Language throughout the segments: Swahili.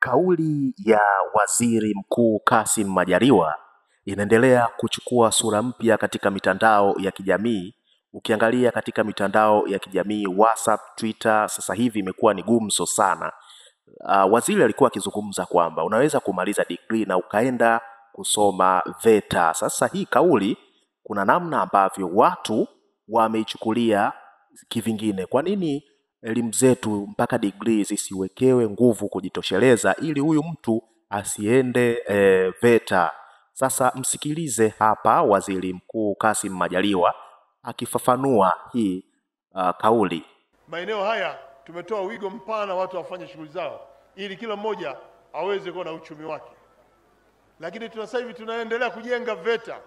Kauli ya Waziri Mkuu Kassim Majaliwa inaendelea kuchukua sura mpya katika mitandao ya kijamii. Ukiangalia katika mitandao ya kijamii WhatsApp, Twitter, sasa hivi imekuwa ni gumzo sana. Waziri alikuwa akizungumza kwamba unaweza kumaliza degree na ukaenda kusoma VETA. Sasa hii kauli kuna namna ambavyo watu wameichukulia kivingine. Kwa nini elimu zetu mpaka degree zisiwekewe nguvu kujitosheleza ili huyu mtu asiende VETA? Sasa msikilize hapa Waziri Mkuu Kassim Majaliwa akifafanua hii kauli. Maeneo haya tumetoa wigo mpana watu wafanye shughuli zao ili kila mmoja aweze kuwa na uchumi wake. Lakini sasa hivi tunaendelea kujenga VETA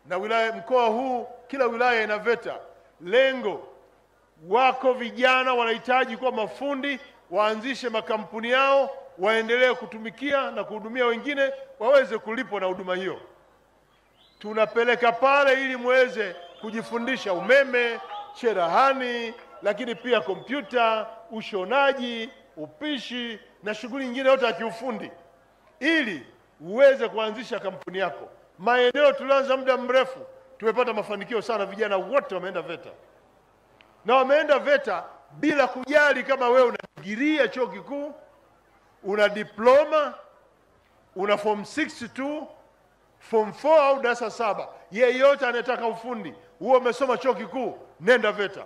na wilaya, mkoa huu kila wilaya ina VETA. Lengo, wako vijana wanahitaji kuwa mafundi, waanzishe makampuni yao, waendelee kutumikia na kuhudumia wengine, waweze kulipwa na huduma hiyo. Tunapeleka pale ili muweze kujifundisha umeme, cherehani, lakini pia kompyuta, ushonaji, upishi na shughuli nyingine yote ya kiufundi ili uweze kuanzisha kampuni yako. Maeneo tulianza muda mrefu tumepata mafanikio sana, vijana wote wameenda VETA. Na wameenda VETA bila kujali kama wewe una degree ya chuo kikuu, una diploma, una form 6 tu, form 4 au darasa 7. Yeyote anataka ufundi, huo umesoma chuo kikuu, nenda VETA.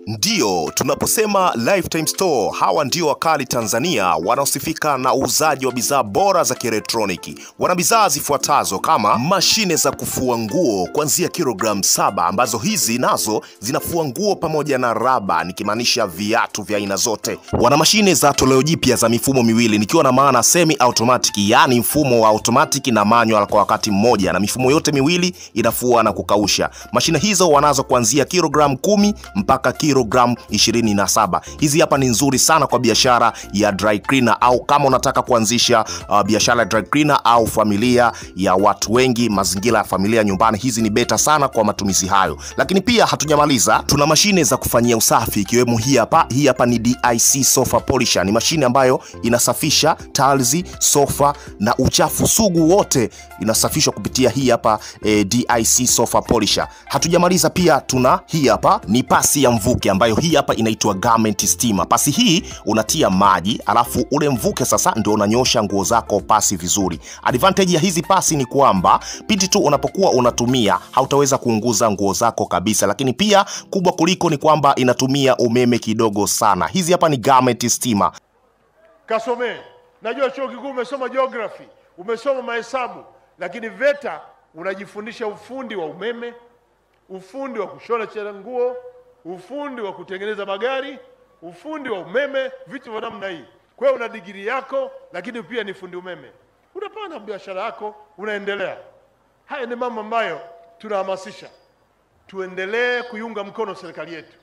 Ndiyo, tunaposema Lifetime Store, hawa ndio wakali Tanzania wanaosifika na uuzaji wa bidhaa bora za kielektroniki. Wana bidhaa zifuatazo kama mashine za kufua nguo kuanzia kilogramu 7 ambazo hizi nazo zinafua nguo pamoja na raba, nikimaanisha viatu vya aina zote. Wana mashine za toleo jipya za mifumo miwili, nikiwa na maana semi automatic, yani mfumo wa automatic na manual kwa wakati mmoja, na mifumo yote miwili inafua na kukausha. Mashine hizo wanazo kuanzia kilogramu 10 mpaka kilogramu 27. Hizi hapa ni nzuri sana kwa biashara ya dry cleaner, au kama unataka kuanzisha biashara ya dry cleaner au familia ya watu wengi, mazingira ya familia nyumbani, hizi ni beta sana kwa matumizi hayo. Lakini pia hatujamaliza, tuna mashine za kufanyia usafi ikiwemo hii hapa. Hii hapa ni DIC Sofa Polisher. Ni mashine ambayo inasafisha tiles, sofa na uchafu sugu wote, inasafishwa kupitia hii hapa DIC Sofa Polisher. Hatujamaliza, pia tuna hii hapa ni pasi ya mvuke ambayo hii hapa inaitwa Garment Steamer. Pasi hii unatia maji alafu ule mvuke sasa ndio unanyosha nguo zako pasi vizuri. Advantage ya hizi pasi ni kwamba pindi tu unapokuwa unatumia hautaweza kuunguza nguo zako kabisa, lakini pia kubwa kuliko ni kwamba inatumia umeme kidogo sana. Hizi hapa ni Garment Steamer. Kasome, najua chuo kikuu umesoma geography, umesoma mahesabu, lakini VETA unajifundisha ufundi wa umeme, ufundi wa kushona nguo, ufundi wa kutengeneza magari, ufundi wa umeme, vitu vya namna hii. Kwa hiyo una degree yako, lakini pia ni fundi umeme. Unapanda biashara yako, unaendelea. Haya ni mambo ambayo tunahamasisha. Tuendelee kuiunga mkono serikali yetu.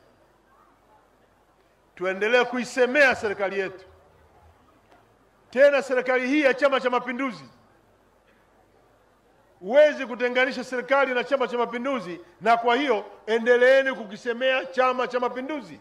Tuendelee kuisemea serikali yetu. Tena serikali hii ya Chama cha Mapinduzi, huwezi kutenganisha serikali na Chama cha Mapinduzi, na kwa hiyo endeleeni kukisemea Chama cha Mapinduzi.